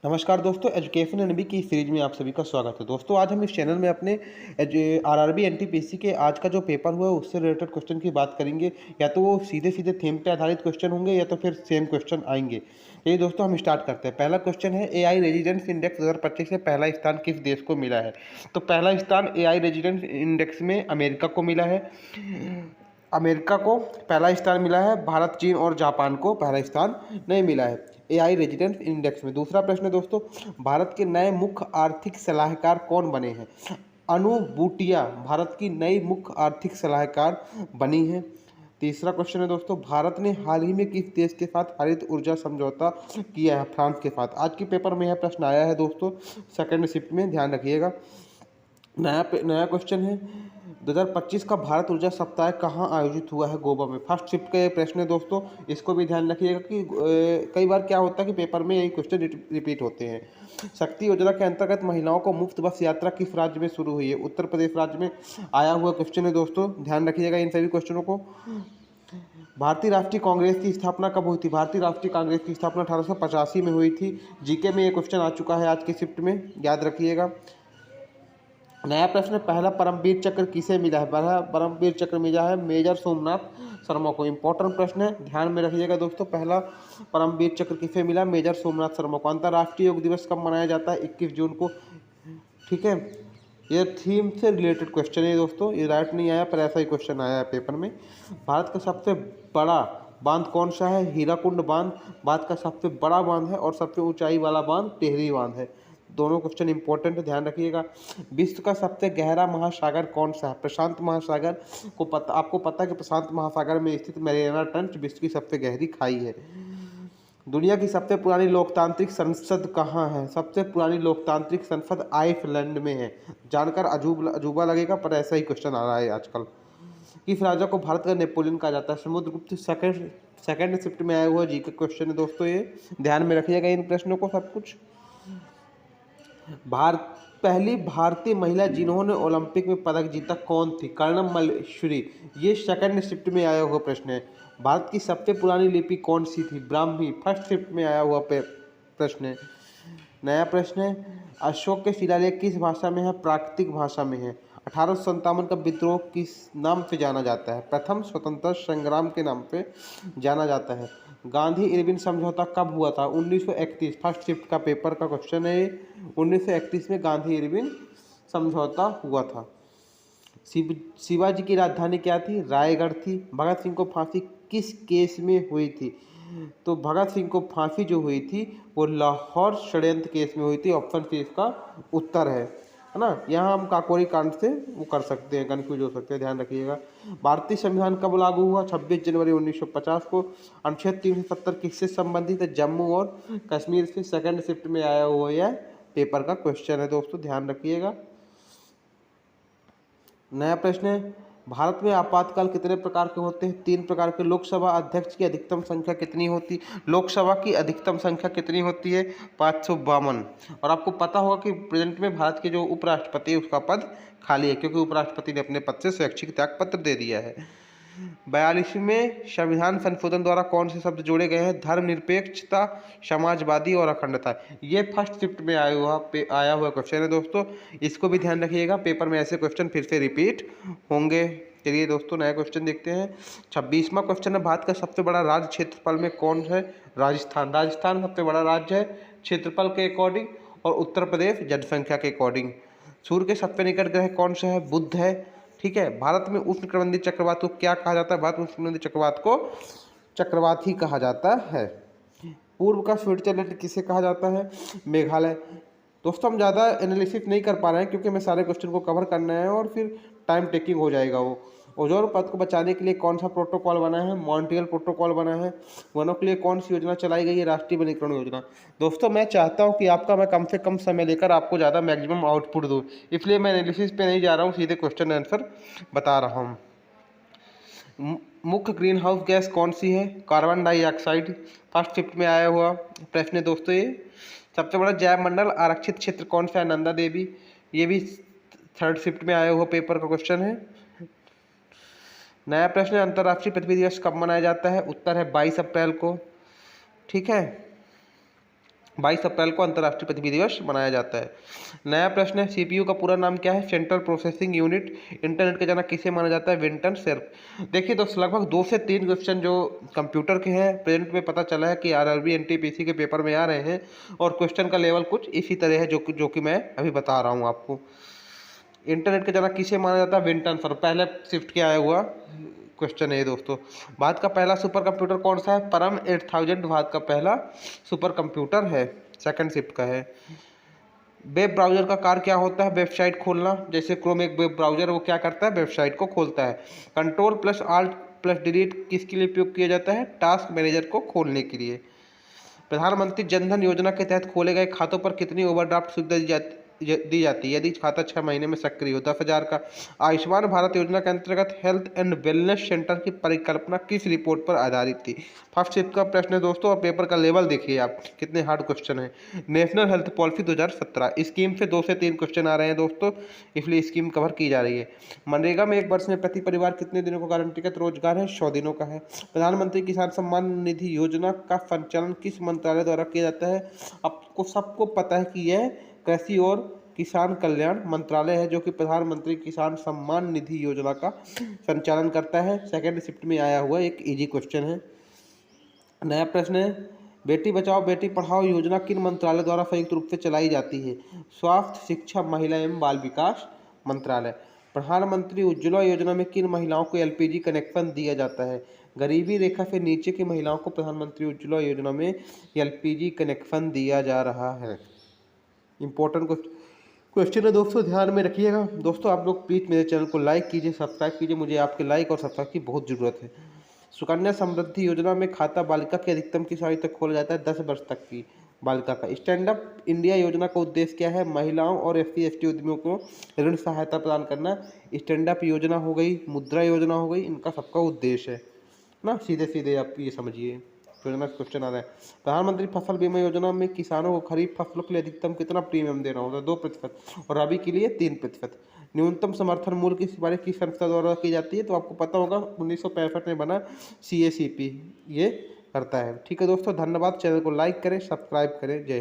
नमस्कार दोस्तों, education NB की सीरीज में आप सभी का स्वागत है। दोस्तों, आज हम इस चैनल में अपने आरआरबी एनटीपीसी के आज का जो पेपर हुआ है उससे रिलेटेड क्वेश्चन की बात करेंगे। या तो वो सीधे सीधे थीम पे आधारित क्वेश्चन होंगे या तो फिर सेम क्वेश्चन आएंगे। चलिए दोस्तों, हम स्टार्ट करते हैं। पहला क्वेश्चन है, एआई रेजिडेंस इंडेक्स 2025 में पहला स्थान किस देश को मिला है? तो पहला स्थान एआई रेजिडेंस इंडेक्स में अमेरिका को मिला है। अमेरिका को पहला स्थान मिला है। भारत, चीन और जापान को पहला स्थान नहीं मिला है एआई रेजिडेंस इंडेक्स में। दूसरा प्रश्न है दोस्तों, भारत के नए मुख्य आर्थिक सलाहकार कौन बने हैं? अनु बूटिया भारत की नई मुख्य आर्थिक सलाहकार बनी है। तीसरा क्वेश्चन है दोस्तों, भारत ने हाल ही में किस देश के साथ हरित ऊर्जा समझौता किया है? फ्रांस के साथ। आज के पेपर में यह प्रश्न आया है दोस्तों, सेकंड शिफ्ट में, ध्यान रखिएगा। नया क्वेश्चन है, 2025 का भारत ऊर्जा सप्ताह कहाँ आयोजित हुआ है? गोवा में। फर्स्ट शिफ्ट का ये प्रश्न है दोस्तों, इसको भी ध्यान रखिएगा कि कई बार क्या होता है कि पेपर में यही क्वेश्चन रिपीट होते हैं। शक्ति योजना के अंतर्गत महिलाओं को मुफ्त बस यात्रा किस राज्य में शुरू हुई है? उत्तर प्रदेश राज्य में आया हुआ क्वेश्चन है दोस्तों, ध्यान रखिएगा इन सभी क्वेश्चनों को। भारतीय राष्ट्रीय कांग्रेस की स्थापना कब हुई थी? भारतीय राष्ट्रीय कांग्रेस की स्थापना 1885 में हुई थी। जीके में ये क्वेश्चन आ चुका है आज की शिफ्ट में, याद रखिएगा। नया प्रश्न, पहला परमवीर चक्र किसे मिला है? पहला परमवीर चक्र मिला है मेजर सोमनाथ शर्मा को। इंपॉर्टेंट प्रश्न है, ध्यान में रखिएगा दोस्तों। पहला परमवीर चक्र किसे मिला? मेजर सोमनाथ शर्मा को। अंतर्राष्ट्रीय योग दिवस कब मनाया जाता है? 21 जून को। ठीक है, ये थीम से रिलेटेड क्वेश्चन है दोस्तों, ये राइट नहीं आया पर ऐसा ही क्वेश्चन आया है पेपर में। भारत का सबसे बड़ा बांध कौन सा है? हीराकुंड बांध भारत का सबसे बड़ा बांध है और सबसे ऊंचाई वाला बांध टिहरी बांध है। दोनों क्वेश्चन इंपॉर्टेंट है, ध्यान रखिएगा। विश्व का सबसे गहरा महासागर कौन सा है? प्रशांत महासागर को। आपको पता है कि प्रशांत महासागर में स्थित मैरियाना ट्रेंच विश्व की सबसे गहरी खाई है। दुनिया की सबसे पुरानी लोकतांत्रिक संसद कहाँ है? सबसे पुरानी लोकतांत्रिक संसद आइसलैंड में है। जानकर अजूबा लगेगा पर ऐसा ही क्वेश्चन आ रहा है आजकल। किस राजा को भारत का नेपोलियन कहा जाता है? समुद्रगुप्त। सेकंड शिफ्ट में आया हुआ जी का क्वेश्चन है दोस्तों, ये ध्यान में रखिएगा इन प्रश्नों को सब कुछ। पहली भारतीय महिला जिन्होंने ओलंपिक में पदक जीता कौन थी? कर्णम मल्लेश्वरी। ये सेकंड शिफ्ट में आया हुआ प्रश्न है। भारत की सबसे पुरानी लिपि कौन सी थी? ब्राह्मी। फर्स्ट शिफ्ट में आया हुआ प्रश्न है। नया प्रश्न है, अशोक के शिलालेख किस भाषा में है? प्राकृतिक भाषा में है। 1857 का विद्रोह किस नाम से जाना जाता है? प्रथम स्वतंत्रता संग्राम के नाम पे जाना जाता है। गांधी इरविन समझौता कब हुआ था? 1931। फर्स्ट शिफ्ट का पेपर का क्वेश्चन है। 1931 में गांधी इरविन समझौता हुआ था। शिवाजी की राजधानी क्या थी? रायगढ़ थी। भगत सिंह को फांसी किस केस में हुई थी? तो भगत सिंह को फांसी जो हुई थी वो लाहौर षड्यंत्र केस में हुई थी। ऑप्शन सी इसका उत्तर है ना। यहाँ हम काकोरी कांड से वो कर सकते हैं, कन्फ्यूज हो सकते हैं, ध्यान रखिएगा। भारतीय संविधान कब लागू हुआ? 26 जनवरी 1950 को। अनुच्छेद 370 किससे संबंधित है? जम्मू और कश्मीर से। सेकंड शिफ्ट में आया हुआ यह पेपर का क्वेश्चन है दोस्तों, ध्यान रखिएगा। नया प्रश्न है, भारत में आपातकाल कितने प्रकार के होते हैं? 3 प्रकार के। लोकसभा अध्यक्ष की अधिकतम संख्या कितनी होती? लोकसभा की अधिकतम संख्या कितनी होती है? 552। और आपको पता होगा कि प्रेजेंट में भारत के जो उपराष्ट्रपति है उसका पद खाली है, क्योंकि उपराष्ट्रपति ने अपने पद से स्वैच्छिक त्याग पत्र दे दिया है। 42वें संविधान संशोधन द्वारा कौन से शब्द जोड़े गए हैं? धर्मनिरपेक्षता, समाजवादी और अखंडता। ये फर्स्ट शिफ्ट में आया हुआ क्वेश्चन है दोस्तों, इसको भी ध्यान रखिएगा। पेपर में ऐसे क्वेश्चन फिर से रिपीट होंगे। चलिए दोस्तों, नया क्वेश्चन देखते हैं। 26वां क्वेश्चन है, भारत का सबसे बड़ा राज्य क्षेत्रफल में कौन है? राजस्थान। राजस्थान सबसे बड़ा राज्य है क्षेत्रफल के अकॉर्डिंग और उत्तर प्रदेश जनसंख्या के अकॉर्डिंग। सूर्य के सबसे निकट ग्रह कौन सा है? बुध है। ठीक है, भारत में उष्णकटिबंधीय चक्रवात को क्या कहा जाता है? भारत में उष्णकटिबंधीय चक्रवात को चक्रवात ही कहा जाता है। पूर्व का स्विट्जरलैंड किसे कहा जाता है? मेघालय। दोस्तों, हम ज़्यादा एनालिसिस नहीं कर पा रहे हैं क्योंकि हमें सारे क्वेश्चन को कवर करना है और फिर टाइम टेकिंग हो जाएगा वो। ओजोन परत को बचाने के लिए कौन सा प्रोटोकॉल बना है? मॉन्ट्रियल प्रोटोकॉल बना है। वनों के लिए कौन सी योजना चलाई गई है? राष्ट्रीय वनीकरण योजना। दोस्तों, मैं चाहता हूं कि आपका मैं कम से कम समय लेकर आपको ज़्यादा मैक्सिमम आउटपुट दूं, इसलिए मैं एनालिसिस पे नहीं जा रहा हूं, सीधे क्वेश्चन आंसर बता रहा हूँ। मुख्य ग्रीन हाउस गैस कौन सी है? Carbon dioxide. फर्स्ट शिफ्ट में आया हुआ प्रश्न है दोस्तों ये। सबसे बड़ा जैव मंडल आरक्षित क्षेत्र कौन सा है? नंदा देवी। ये भी थर्ड शिफ्ट में आया हुआ पेपर का क्वेश्चन है। नया प्रश्न है, अंतर्राष्ट्रीय पृथ्वी दिवस कब मनाया जाता है? उत्तर है 22 अप्रैल को। ठीक है, 22 अप्रैल को अंतर्राष्ट्रीय पृथ्वी दिवस मनाया जाता है। नया प्रश्न है, सीपीयू का पूरा नाम क्या है? Central processing unit. इंटरनेट का जनक किसे माना जाता है? Vinton Cerf. देखिए दोस्तों, लगभग 2 से 3 क्वेश्चन जो कंप्यूटर के हैं प्रेजेंट में पता चला है कि आरआरबी एनटीपीसी के पेपर में आ रहे हैं, और क्वेश्चन का लेवल कुछ इसी तरह है जो कि मैं अभी बता रहा हूँ आपको। इंटरनेट का जनक किसे माना जाता है? Vinton Cerf. पहले शिफ्ट के आया हुआ क्वेश्चन है दोस्तों। भारत का पहला सुपर कंप्यूटर कौन सा है? परम 8000 भारत का पहला सुपर कंप्यूटर है, सेकंड शिफ्ट का है। वेब ब्राउजर का कार्य क्या होता है? वेबसाइट खोलना। जैसे क्रोम एक वेब ब्राउजर, वो क्या करता है? वेबसाइट को खोलता है। Control plus alt plus delete किसके लिए उपयोग किया जाता है? टास्क मैनेजर को खोलने के लिए। प्रधानमंत्री जनधन योजना के तहत खोले गए खातों पर कितनी ओवरड्राफ्ट सुविधा दी जाती है यदि खाता 6 महीने में सक्रिय हो? 10,000 का। आयुष्मान भारत योजना के अंतर्गत हेल्थ एंड वेलनेस सेंटर की परिकल्पना किस रिपोर्ट पर आधारित थी? फर्स्ट शिफ्ट का प्रश्न है दोस्तों, और पेपर का लेवल देखिए आप, कितने हार्ड क्वेश्चन है। नेशनल हेल्थ पॉलिसी 2017 स्कीम से 2 से 3 क्वेश्चन आ रहे हैं दोस्तों, इसलिए स्कीम कवर की जा रही है। मनरेगा में एक वर्ष में प्रति परिवार कितने दिनों का गारंटीगत रोजगार है? 100 दिनों का है। प्रधानमंत्री किसान सम्मान निधि योजना का संचालन किस मंत्रालय द्वारा किया जाता है? आपको सबको पता है कि यह कृषि और किसान कल्याण मंत्रालय है, जो कि प्रधानमंत्री किसान सम्मान निधि योजना का संचालन करता है। सेकंड शिफ्ट में आया हुआ एक इजी क्वेश्चन है। नया प्रश्न है, बेटी बचाओ बेटी पढ़ाओ योजना किन मंत्रालय द्वारा संयुक्त रूप से चलाई जाती है? स्वास्थ्य, शिक्षा, महिला एवं बाल विकास मंत्रालय। प्रधानमंत्री उज्ज्वला योजना में किन महिलाओं को एलपीजी कनेक्शन दिया जाता है? गरीबी रेखा से नीचे की महिलाओं को प्रधानमंत्री उज्ज्वला योजना में एलपीजी कनेक्शन दिया जा रहा है। इंपॉर्टेंट क्वेश्चन है दोस्तों, ध्यान में रखिएगा। दोस्तों आप लोग प्लीज़ मेरे चैनल को लाइक कीजिए, सब्सक्राइब कीजिए, मुझे आपके लाइक और सब्सक्राइब की बहुत ज़रूरत है। सुकन्या समृद्धि योजना में खाता बालिका की अधिकतम किस आयु तक खोला जाता है? 10 वर्ष तक की बालिका का। स्टैंड अप इंडिया योजना का उद्देश्य क्या है? महिलाओं और SC/ST उद्यमियों को ऋण सहायता प्रदान करना। स्टैंड अप योजना हो गई, मुद्रा योजना हो गई, इनका सबका उद्देश्य है ना, सीधे सीधे आप ये समझिए। योजना क्वेश्चन आ रहा है, प्रधानमंत्री फसल बीमा योजना में किसानों को खरीफ फसलों के लिए अधिकतम कितना प्रीमियम देना होता है? 2% और रबी के लिए 3%। न्यूनतम समर्थन मूल्य की सिफारिश किस संस्था द्वारा की जाती है? तो आपको पता होगा 1965 में बना CACP ये करता है। ठीक है दोस्तों, धन्यवाद। चैनल को लाइक करें, सब्सक्राइब करें। जय